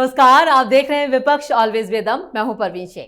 नमस्कार, आप देख रहे हैं विपक्ष ऑलवेज बेदम। मैं हूं परवीन शेख।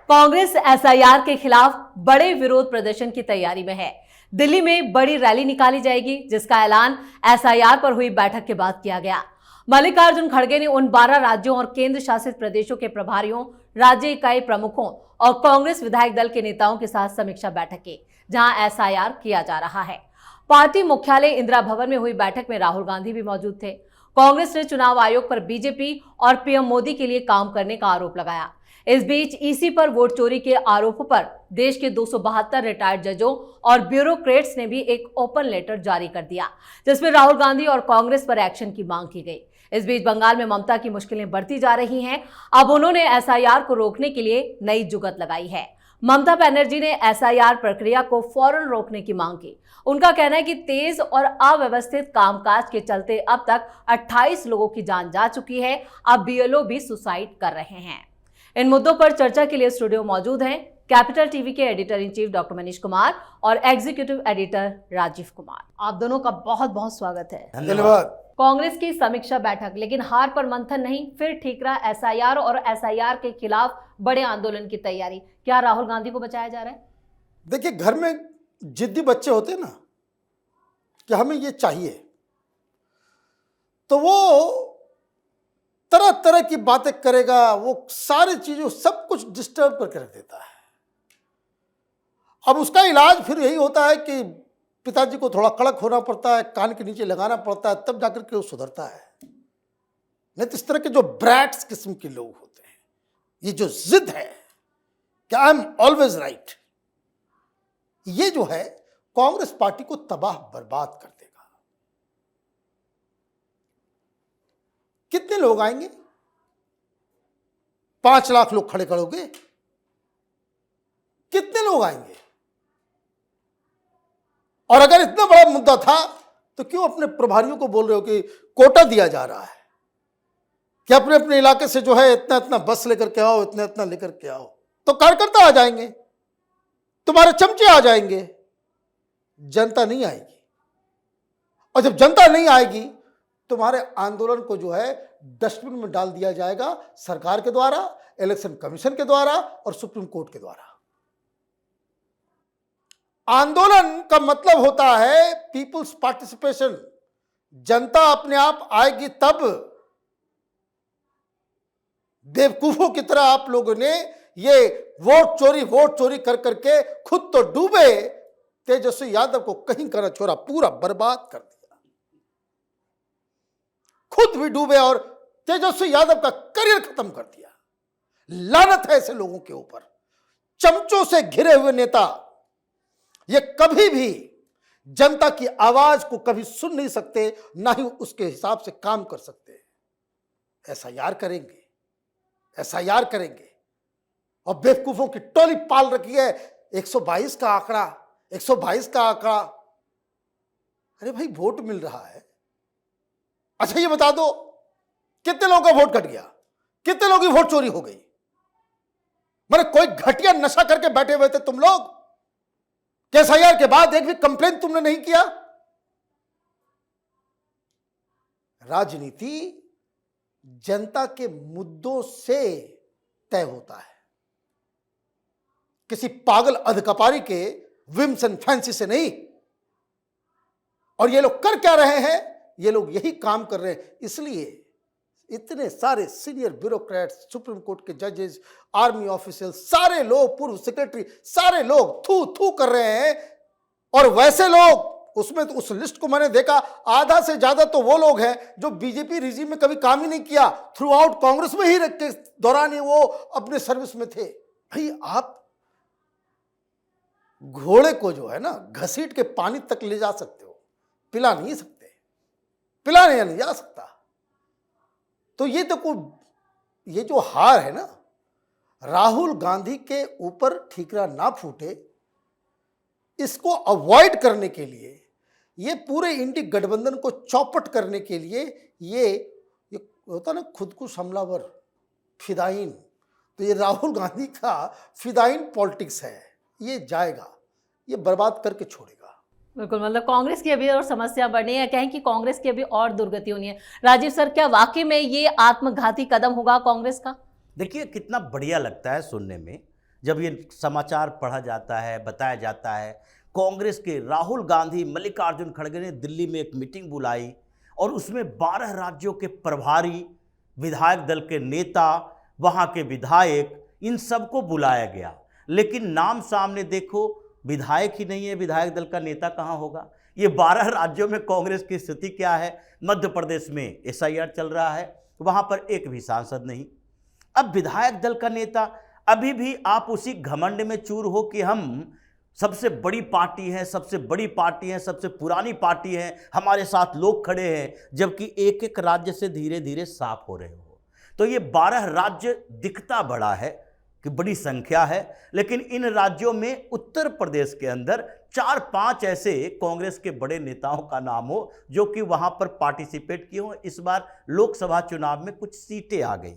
कांग्रेस एसआईआर के खिलाफ बड़े विरोध प्रदर्शन की तैयारी में है। दिल्ली में बड़ी रैली निकाली जाएगी, जिसका ऐलान एसआईआर पर हुई बैठक के बाद किया गया। मल्लिकार्जुन खड़गे ने उन 12 राज्यों और केंद्र शासित प्रदेशों के प्रभारियों, राज्य इकाई प्रमुखों और कांग्रेस विधायक दल के नेताओं के साथ समीक्षा बैठक की, जहां एसआईआर किया जा रहा है। पार्टी मुख्यालय इंदिरा भवन में हुई बैठक में राहुल गांधी भी मौजूद थे। कांग्रेस ने चुनाव आयोग पर बीजेपी और पीएम मोदी के लिए काम करने का आरोप लगाया। इस बीच ईसी पर वोट चोरी के आरोपों पर देश के 272 रिटायर्ड जजों और ब्यूरोक्रेट्स ने भी एक ओपन लेटर जारी कर दिया, जिसमें राहुल गांधी और कांग्रेस पर एक्शन की मांग की गई। इस बीच बंगाल में ममता की मुश्किलें बढ़ती जा रही हैं। अब उन्होंने एसआईआर को रोकने के लिए नई जुगत लगाई है। ममता बनर्जी ने एसआईआर प्रक्रिया को फौरन रोकने की मांग की। उनका कहना है कि तेज और अव्यवस्थित कामकाज के चलते अब तक 28 लोगों की जान जा चुकी है। अब बीएलओ भी सुसाइड कर रहे हैं। इन मुद्दों पर चर्चा के लिए स्टूडियो मौजूद हैं कैपिटल टीवी के editor in chief doctor Manish Kumar और एग्जीक्यूटिव एडिटर राजीव कुमार। आप दोनों का बहुत बहुत स्वागत है। धन्यवाद। कांग्रेस की समीक्षा बैठक, लेकिन हार पर मंथन नहीं, फिर ठीकरा एसआईआर और एसआईआर के खिलाफ बड़े आंदोलन की तैयारी। क्या राहुल गांधी को बचाया जा रहा है? देखिए, घर में जिद्दी बच्चे होते हैं ना कि हमें ये चाहिए, तो वो तरह तरह की बातें करेगा, वो सारी चीजों सब कुछ डिस्टर्ब करके रख देता है। अब उसका इलाज फिर यही होता है कि पिताजी को थोड़ा कड़क होना पड़ता है, कान के नीचे लगाना पड़ता है, तब जाकर के वो सुधरता है। नहीं तो इस तरह के जो ब्रैट्स किस्म के लोग होते हैं, ये जो जिद है कि आई एम ऑलवेज राइट, ये जो है कांग्रेस पार्टी को तबाह बर्बाद कर देगा। कितने लोग आएंगे? 5 लाख लोग खड़े करोगे? कितने लोग आएंगे? और अगर इतना बड़ा मुद्दा था तो क्यों अपने प्रभारियों को बोल रहे हो कि कोटा दिया जा रहा है कि अपने अपने इलाके से जो है इतना इतना बस लेकर के आओ, इतना इतना लेकर के आओ, तो कार्यकर्ता आ जाएंगे, तुम्हारे चमचे आ जाएंगे, जनता नहीं आएगी। और जब जनता नहीं आएगी, तुम्हारे आंदोलन को जो है डस्टबिन में डाल दिया जाएगा, सरकार के द्वारा, इलेक्शन कमीशन के द्वारा और सुप्रीम कोर्ट के द्वारा। आंदोलन का मतलब होता है पीपुल्स पार्टिसिपेशन। जनता अपने आप आएगी तब। बेवकूफों की तरह आप लोगों ने ये वोट चोरी कर करके खुद तो डूबे, तेजस्वी यादव को कहीं का न छोड़ा, पूरा बर्बाद कर दिया। खुद भी डूबे और तेजस्वी यादव का करियर खत्म कर दिया। लानत है ऐसे लोगों के ऊपर। चमचों से घिरे हुए नेता ये कभी भी जनता की आवाज को कभी सुन नहीं सकते, ना ही उसके हिसाब से काम कर सकते। एसआईआर करेंगे, एसआईआर करेंगे, और बेवकूफों की टोली पाल रखी है। 122 का आंकड़ा, 122 का आंकड़ा। अरे भाई, वोट मिल रहा है। अच्छा ये बता दो, कितने लोगों का वोट कट गया? कितने लोगों की वोट चोरी हो गई? मैंने कोई घटिया नशा करके बैठे हुए थे तुम लोग? एसआईआर के बाद एक भी कंप्लेन तुमने नहीं किया? राजनीति जनता के मुद्दों से तय होता है, किसी पागल अधकपारी के विम्स एंड फैंसी से नहीं। और ये लोग कर क्या रहे हैं? ये लोग यही काम कर रहे हैं। इसलिए इतने सारे सीनियर ब्यूरोक्रेट्स, सुप्रीम कोर्ट के जजेस, आर्मी ऑफिसर्स, सारे लोग, पूर्व सेक्रेटरी, सारे लोग थू थू कर रहे हैं। और वैसे लोग, उसमें तो उस लिस्ट को मैंने देखा, आधा से ज्यादा तो वो लोग हैं जो बीजेपी रिजीम में कभी काम ही नहीं किया, थ्रू आउट कांग्रेस में ही के दौरान ही वो अपने सर्विस में थे। भाई, आप घोड़े को जो है ना घसीट के पानी तक ले जा सकते हो, पिला नहीं सकते, पिलाने नहीं जा सकता। तो ये जो हार है ना, राहुल गांधी के ऊपर ठीकरा ना फूटे, इसको अवॉइड करने के लिए, ये पूरे इंडी गठबंधन को चौपट करने के लिए, ये होता ना खुदकुश हमलावर, फिदाइन, तो ये राहुल गांधी का फिदाइन पॉलिटिक्स है। ये जाएगा, ये बर्बाद करके छोड़ेगा। बिल्कुल, मतलब कांग्रेस की अभी और समस्या बढ़नी है, कहें कि कांग्रेस की अभी और दुर्गति होनी है। राजीव सर, क्या वाकई में ये आत्मघाती कदम होगा कांग्रेस का? देखिए कितना बढ़िया लगता है सुनने में जब ये समाचार पढ़ा जाता है, बताया जाता है। कांग्रेस के राहुल गांधी, मल्लिकार्जुन खड़गे ने दिल्ली में एक मीटिंग बुलाई और उसमें 12 राज्यों के प्रभारी, विधायक दल के नेता, वहाँ के विधायक, इन सबको बुलाया गया। लेकिन नाम सामने देखो, विधायक ही नहीं है, विधायक दल का नेता कहाँ होगा? ये 12 राज्यों में कांग्रेस की स्थिति क्या है? मध्य प्रदेश में एसआईआर चल रहा है, वहाँ पर एक भी सांसद नहीं। अब विधायक दल का नेता, अभी भी आप उसी घमंड में चूर हो कि हम सबसे बड़ी पार्टी हैं, सबसे बड़ी पार्टी हैं, सबसे पुरानी पार्टी हैं, हमारे साथ लोग खड़े हैं, जबकि एक एक राज्य से धीरे धीरे साफ हो रहे हो। तो ये 12 राज्य दिखता बड़ा है कि बड़ी संख्या है, लेकिन इन राज्यों में उत्तर प्रदेश के अंदर 4-5 ऐसे कांग्रेस के बड़े नेताओं का नाम हो जो कि वहां पर पार्टिसिपेट किए हो। इस बार लोकसभा चुनाव में कुछ सीटें आ गई,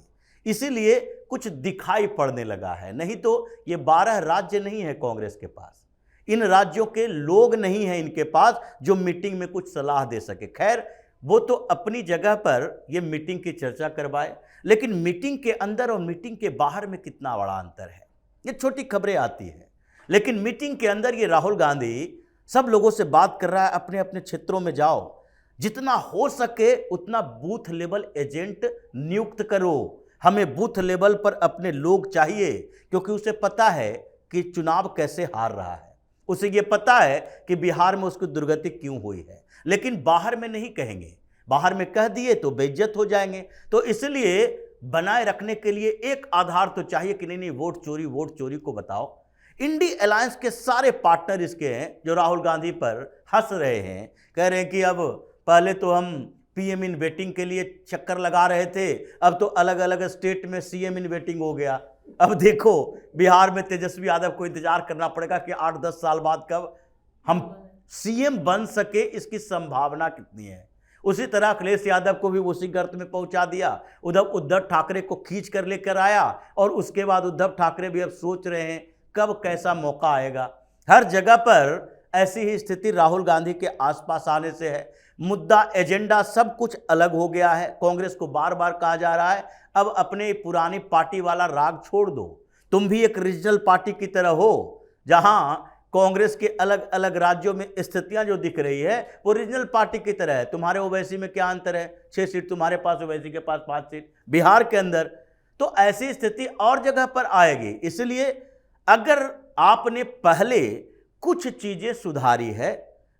इसीलिए कुछ दिखाई पड़ने लगा है। नहीं तो ये 12 राज्य नहीं है कांग्रेस के पास, इन राज्यों के लोग नहीं हैं इनके पास जो मीटिंग में कुछ सलाह दे सके। खैर, वो तो अपनी जगह पर ये मीटिंग की चर्चा करवाए, लेकिन मीटिंग के अंदर और मीटिंग के बाहर में कितना बड़ा अंतर है। ये छोटी खबरें आती हैं, लेकिन मीटिंग के अंदर ये राहुल गांधी सब लोगों से बात कर रहा है, अपने अपने क्षेत्रों में जाओ, जितना हो सके उतना बूथ लेवल एजेंट नियुक्त करो। हमें बूथ लेवल पर अपने लोग चाहिए, क्योंकि उसे पता है कि चुनाव कैसे हार रहा है, उसे ये पता है कि बिहार में उसकी दुर्गति क्यों हुई है। लेकिन बाहर में नहीं कहेंगे, बाहर में कह दिए तो बेइज्जत हो जाएंगे। तो इसलिए बनाए रखने के लिए एक आधार तो चाहिए कि नहीं वोट चोरी को बताओ। इंडी अलायंस के सारे पार्टनर इसके हैं जो राहुल गांधी पर हंस रहे हैं, कह रहे हैं कि अब पहले तो हम पीएम इन वेटिंग के लिए चक्कर लगा रहे थे, अब तो अलग अलग स्टेट में सीएम इन वेटिंग हो गया। अब देखो बिहार में तेजस्वी यादव को इंतजार करना पड़ेगा कि 8-10 साल बाद कब हम सीएम बन सके, इसकी संभावना कितनी है। उसी तरह अखिलेश यादव को भी उसी गर्त में पहुंचा दिया। उधर उद्धव ठाकरे को खींच कर लेकर आया और उसके बाद उद्धव ठाकरे भी अब सोच रहे हैं कब कैसा मौका आएगा। हर जगह पर ऐसी ही स्थिति राहुल गांधी के आसपास आने से है। मुद्दा, एजेंडा सब कुछ अलग हो गया है। कांग्रेस को बार बार कहा जा रहा है अब अपने पुरानी पार्टी वाला राग छोड़ दो, तुम भी एक रीजनल पार्टी की तरह हो। जहां कांग्रेस के अलग अलग राज्यों में स्थितियां जो दिख रही है वो रीजनल पार्टी की तरह है। तुम्हारे ओवैसी में क्या अंतर है? 6 सीट तुम्हारे पास, ओवैसी के पास 5 सीट बिहार के अंदर। तो ऐसी स्थिति और जगह पर आएगी। इसलिए अगर आपने पहले कुछ चीजें सुधारी है,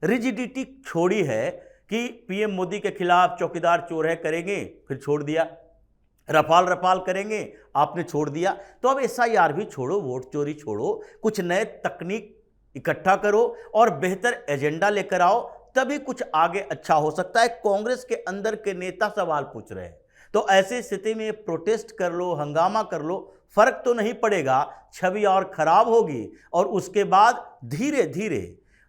रिजिडिटी छोड़ी है कि पीएम मोदी के खिलाफ चौकीदार चोर है करेंगे, फिर छोड़ दिया, रफाल करेंगे, आपने छोड़ दिया, तो अब एसआईआर भी छोड़ो, वोट चोरी छोड़ो, कुछ नए तकनीक इकट्ठा करो और बेहतर एजेंडा लेकर आओ, तभी कुछ आगे अच्छा हो सकता है। कांग्रेस के अंदर के नेता सवाल पूछ रहे हैं, तो ऐसी स्थिति में प्रोटेस्ट कर लो, हंगामा कर लो, फर्क तो नहीं पड़ेगा, छवि और खराब होगी। और उसके बाद धीरे धीरे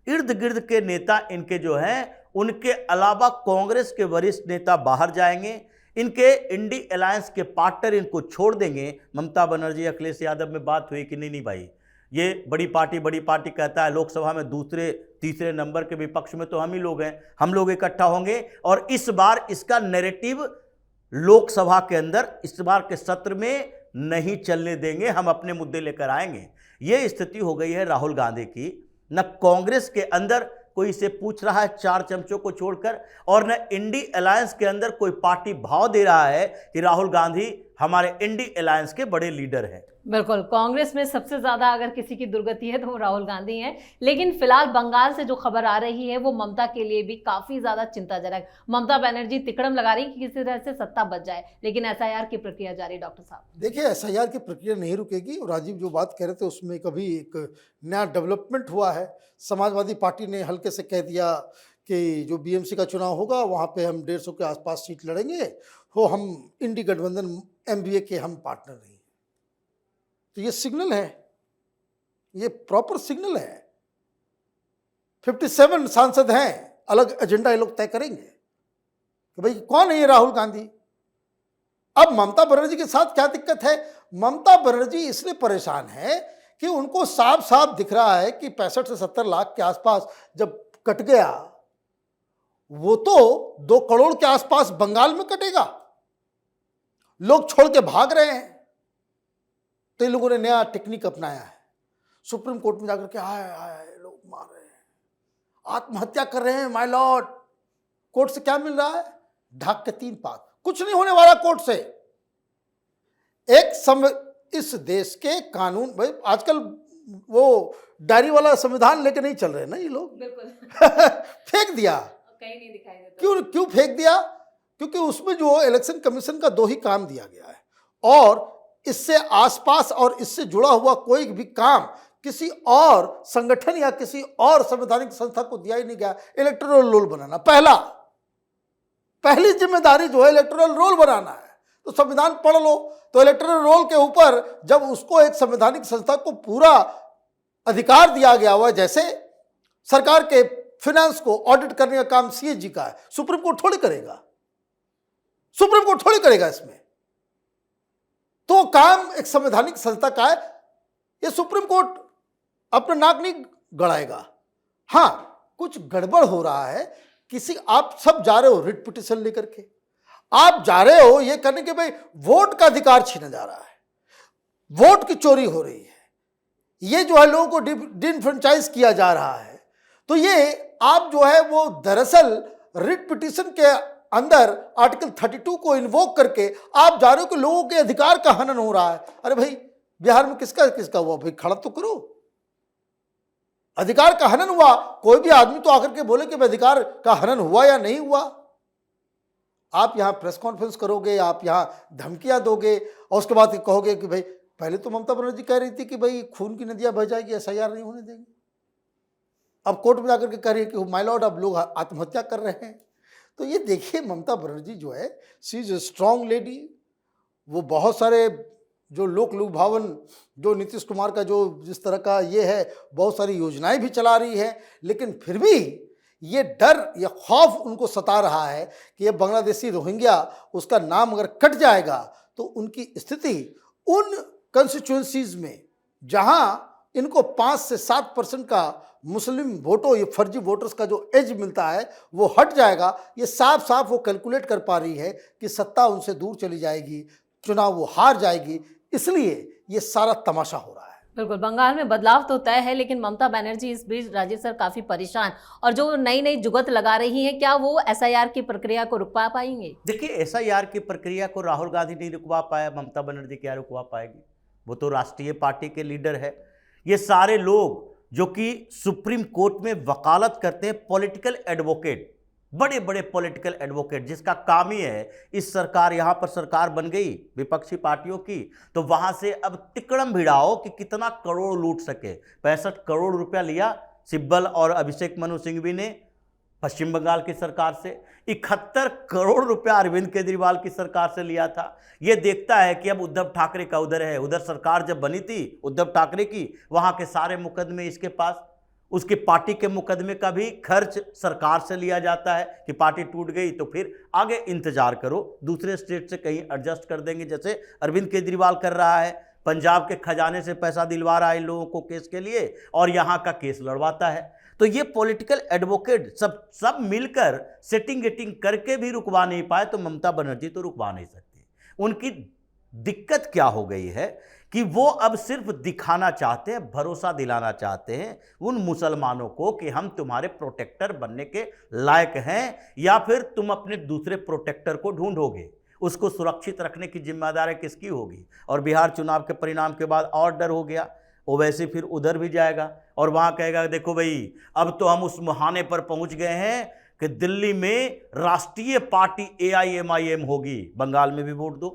इर्द गिर्द के नेता इनके जो हैं, उनके अलावा कांग्रेस के वरिष्ठ नेता बाहर जाएंगे, इनके इंडी अलायंस के पार्टनर इनको छोड़ देंगे। ममता बनर्जी, अखिलेश यादव में बात हुई कि नहीं भाई, ये बड़ी पार्टी कहता है, लोकसभा में दूसरे तीसरे नंबर के विपक्ष में तो हम ही लोग हैं, हम लोग इकट्ठा होंगे और इस बार इसका नैरेटिव लोकसभा के अंदर इस बार के सत्र में नहीं चलने देंगे, हम अपने मुद्दे लेकर आएंगे। ये स्थिति हो गई है राहुल गांधी की। न कांग्रेस के अंदर कोई इसे पूछ रहा है 4 चमचों को छोड़कर, और न इंडी अलायंस के अंदर कोई पार्टी भाव दे रहा है कि राहुल गांधी हमारे इंडी अलायंस के बड़े लीडर हैं। बिल्कुल, कांग्रेस में सबसे ज्यादा अगर किसी की दुर्गति है तो वो राहुल गांधी हैं। लेकिन फिलहाल बंगाल से जो खबर आ रही है वो ममता के लिए भी काफी ज्यादा चिंताजनक। ममता बनर्जी तिकड़म लगा रही कि किसी तरह से सत्ता बच जाए, लेकिन एसआईआर की प्रक्रिया जारी। डॉक्टर साहब देखिए, एसआईआर की प्रक्रिया नहीं रुकेगी और राजीव जो बात कह रहे थे उसमें कभी एक नया डेवलपमेंट हुआ है। समाजवादी पार्टी ने हल्के से कह दिया कि जो बीएमसी का चुनाव होगा वहाँ पे हम 150 के आसपास सीट लड़ेंगे, हो हम इंडी गठबंधन एमवीए के हम पार्टनर नहीं। तो ये सिग्नल है, ये प्रॉपर सिग्नल है। 57 सांसद हैं, अलग एजेंडा ये लोग तय करेंगे कि भाई कौन है ये राहुल गांधी। अब ममता बनर्जी के साथ क्या दिक्कत है? ममता बनर्जी इसलिए परेशान है कि उनको साफ साफ दिख रहा है कि 65 से 70 लाख के आसपास जब कट गया वो तो 2 करोड़ के आसपास बंगाल में कटेगा। लोग छोड़ के भाग रहे हैं। तो इन लोगों ने नया टेक्निक अपनाया है, सुप्रीम कोर्ट में जाकर के हाय लोग मार रहे हैं, आत्महत्या कर रहे हैं माय लॉर्ड। कोर्ट से क्या मिल रहा है? ढाक के 3 पाक। कुछ नहीं होने वाला कोर्ट से। इस देश के कानून, भाई आजकल वो डायरी वाला संविधान लेके नहीं चल रहे ना ये लोग। फेंक दिया। कहीं नहीं दिखाई देता। क्यों फेंक दिया? क्योंकि उसमें जो इलेक्शन कमीशन का 2 ही काम दिया गया है और इससे आसपास और इससे जुड़ा हुआ कोई भी काम किसी और संगठन या किसी और संवैधानिक संस्था को दिया ही नहीं गया। इलेक्टोरल रोल बनाना पहली जिम्मेदारी जो है इलेक्टोरल रोल बनाना है। तो संविधान पढ़ लो, तो इलेक्टोरल रोल के ऊपर जब उसको एक संवैधानिक संस्था को पूरा अधिकार दिया गया हुआ, जैसे सरकार के फाइनेंस को ऑडिट करने का काम सीएजी का है, सुप्रीम कोर्ट थोड़ी करेगा इसमें। तो काम एक संवैधानिक संस्था का है, ये सुप्रीम कोर्ट अपना नाक नहीं गड़ाएगा। हां, कुछ गड़बड़ हो रहा है। आप सब जा रहे हो रिट पिटीशन लेकर के, आप जा रहे हो ये करने के भाई वोट का अधिकार छीना जा रहा है, वोट की चोरी हो रही है, ये जो है लोगों को डिसफ्रेंचाइज किया जा रहा है। तो ये आप जो है वो दरअसल रिट पिटीशन के अंदर आर्टिकल 32 को इन्वोक करके आप जा रहे हो कि लोगों के अधिकार का हनन हो रहा है। अरे भाई बिहार में किसका हुआ? भाई खड़ा तो करो। अधिकार का हनन हुआ, कोई भी आदमी तो आकर के बोले कि अधिकार का हनन हुआ या नहीं हुआ। आप यहां प्रेस कॉन्फ्रेंस करोगे, आप यहां धमकियां दोगे और उसके बाद कहोगे कि भाई पहले तो ममता बनर्जी कह रही थी कि भाई खून की नदियां बह जाएगी, एसआईआर नहीं होने देंगे। अब कोर्ट में जाकर के कह रही है कि माय लॉर्ड अब लोग आत्महत्या कर रहे हैं। तो ये देखिए ममता बनर्जी जो है she is a strong lady. वो बहुत सारे जो लोक लुभावन जो नीतीश कुमार का जो जिस तरह का ये है, बहुत सारी योजनाएं भी चला रही है, लेकिन फिर भी ये डर ये खौफ उनको सता रहा है कि ये बांग्लादेशी रोहिंग्या उसका नाम अगर कट जाएगा तो उनकी स्थिति उन कंस्टिट्यूएंसीज में जहां इनको 5 से 7% का मुस्लिम वोटों, ये फर्जी वोटर्स का जो एज मिलता है वो हट जाएगा। ये साफ साफ वो कैलकुलेट कर पा रही है कि सत्ता उनसे दूर चली जाएगी, चुनाव वो हार जाएगी, इसलिए ये सारा तमाशा हो रहा है। बिल्कुल, बंगाल में बदलाव तो तय है, लेकिन ममता बनर्जी इस बीच राजीव सर काफी परेशान और जो नई जुगत लगा रही हैं, क्या वो एसआईआर की प्रक्रिया को रुकवा पाएंगे? देखिए, एसआईआर की प्रक्रिया को राहुल गांधी नहीं रुकवा पाया, ममता बनर्जी क्या रुकवा पाएगी? वो तो राष्ट्रीय पार्टी के लीडर है। ये सारे लोग जो कि सुप्रीम कोर्ट में वकालत करते हैं, पॉलिटिकल एडवोकेट, बड़े बड़े पॉलिटिकल एडवोकेट, जिसका काम ही है इस सरकार, यहां पर सरकार बन गई विपक्षी पार्टियों की, तो वहां से अब तिकड़म भिड़ाओ कि कितना करोड़ लूट सके। 65 करोड़ रुपया लिया सिब्बल और अभिषेक मनु सिंघवी ने पश्चिम बंगाल की सरकार से, 71 करोड़ रुपया अरविंद केजरीवाल की सरकार से लिया था। ये देखता है कि अब उद्धव ठाकरे का उधर है, उधर सरकार जब बनी थी उद्धव ठाकरे की, वहां के सारे मुकदमे इसके पास, उसकी पार्टी के मुकदमे का भी खर्च सरकार से लिया जाता है कि पार्टी टूट गई तो फिर आगे इंतजार करो, दूसरे स्टेट से कहीं एडजस्ट कर देंगे, जैसे अरविंद केजरीवाल कर रहा है। पंजाब के खजाने से पैसा दिलवा रहा है इन लोगों को केस के लिए और यहाँ का केस लड़वाता है। तो ये पॉलिटिकल एडवोकेट सब मिलकर सेटिंग गेटिंग करके भी रुकवा नहीं पाए, तो ममता बनर्जी तो रुकवा नहीं सकती। उनकी दिक्कत क्या हो गई है कि वो अब सिर्फ दिखाना चाहते हैं, भरोसा दिलाना चाहते हैं उन मुसलमानों को कि हम तुम्हारे प्रोटेक्टर बनने के लायक हैं, या फिर तुम अपने दूसरे प्रोटेक्टर को ढूंढोगे। उसको सुरक्षित रखने की जिम्मेदारी किसकी होगी? और बिहार चुनाव के परिणाम के बाद और डर हो गया, वो वैसे फिर उधर भी जाएगा और वहां कहेगा देखो भाई अब तो हम उस मुहाने पर पहुंच गए हैं कि दिल्ली में राष्ट्रीय पार्टी AIMIM होगी, बंगाल में भी वोट दो,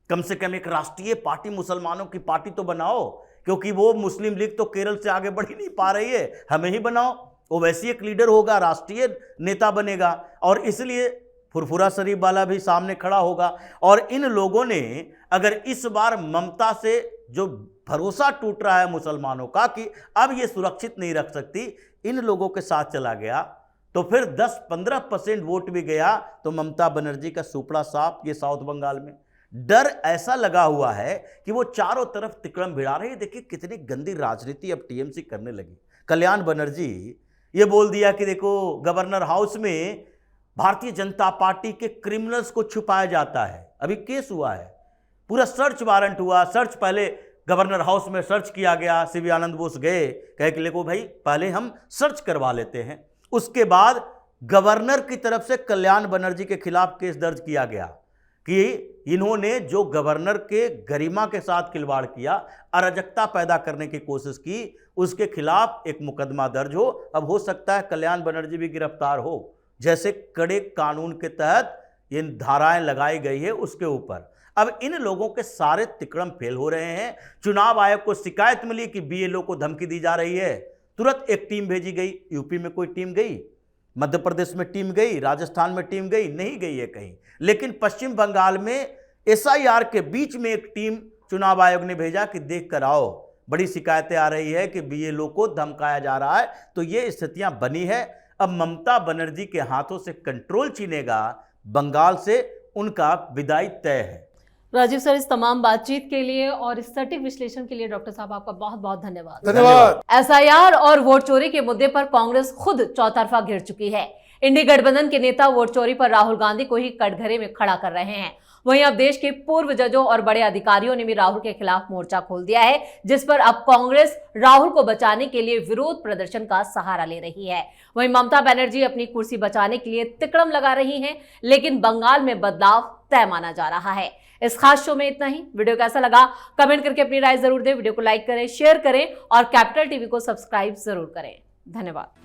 कम से कम एक राष्ट्रीय पार्टी मुसलमानों की पार्टी तो बनाओ, क्योंकि वो मुस्लिम लीग तो केरल से आगे बढ़ ही नहीं पा रही है, हमें ही बनाओ। वो वैसे एक लीडर होगा, राष्ट्रीय नेता बनेगा और इसलिए फुरफुरा शरीफ वाला भी सामने खड़ा होगा। और इन लोगों ने अगर इस बार ममता से जो भरोसा टूट रहा है मुसलमानों का कि अब ये सुरक्षित नहीं रख सकती, इन लोगों के साथ चला गया तो फिर 10-15% वोट भी गया तो ममता बनर्जी का सुपड़ा साफ ये साउथ बंगाल में। डर ऐसा लगा हुआ है कि वो चारों तरफ तिकड़म भिड़ा रही है। देखिए कितनी गंदी राजनीति अब टीएमसी करने लगी। कल्याण बनर्जी ये बोल दिया कि देखो गवर्नर हाउस में भारतीय जनता पार्टी के क्रिमिनल्स को छुपाया जाता है। अभी केस हुआ है, पूरा सर्च वारंट हुआ, सर्च पहले गवर्नर हाउस में सर्च किया गया, सीवी आनंद बोस गए, कहे कि देखो भाई पहले हम सर्च करवा लेते हैं। उसके बाद गवर्नर की तरफ से कल्याण बनर्जी के खिलाफ केस दर्ज किया गया कि इन्होंने जो गवर्नर के गरिमा के साथ खिलवाड़ किया, अराजकता पैदा करने की कोशिश की, उसके खिलाफ एक मुकदमा दर्ज हो। अब हो सकता है कल्याण बनर्जी भी गिरफ्तार हो, जैसे कड़े कानून के तहत ये धाराएं लगाई गई है उसके ऊपर। अब इन लोगों के सारे तिकड़म फेल हो रहे हैं। चुनाव आयोग को शिकायत मिली कि बीएलओ को धमकी दी जा रही है, तुरंत एक टीम भेजी गई। यूपी में कोई टीम गई, मध्य प्रदेश में टीम गई, राजस्थान में टीम गई, नहीं गई है कहीं। लेकिन पश्चिम बंगाल में एसआईआर के बीच में एक टीम चुनाव आयोग ने भेजा कि देख कर आओ, बड़ी शिकायतें आ रही है कि बीएलओ को धमकाया जा रहा है। तो ये स्थितियां बनी है। अब ममता बनर्जी के हाथों से कंट्रोल छीनेगा, बंगाल से उनका विदाई तय है। राजीव सर, इस तमाम बातचीत के लिए और इस सटीक विश्लेषण के लिए डॉक्टर साहब आपका बहुत बहुत धन्यवाद। धन्यवाद। एसआईआर और वोट चोरी के मुद्दे पर कांग्रेस खुद चौतरफा घिर चुकी है। इंडी गठबंधन के नेता वोट चोरी पर राहुल गांधी को ही कटघरे में खड़ा कर रहे हैं। वहीं अब देश के पूर्व जजों और बड़े अधिकारियों ने भी राहुल के खिलाफ मोर्चा खोल दिया है, जिस पर अब कांग्रेस राहुल को बचाने के लिए विरोध प्रदर्शन का सहारा ले रही है। वहीं ममता बनर्जी अपनी कुर्सी बचाने के लिए तिकड़म लगा रही हैं, लेकिन बंगाल में बदलाव तय माना जा रहा है। इस खास शो में इतना ही। वीडियो कैसा लगा कमेंट करके अपनी राय जरूर दें। वीडियो को लाइक करें, शेयर करें और कैपिटल टीवी को सब्सक्राइब जरूर करें। धन्यवाद।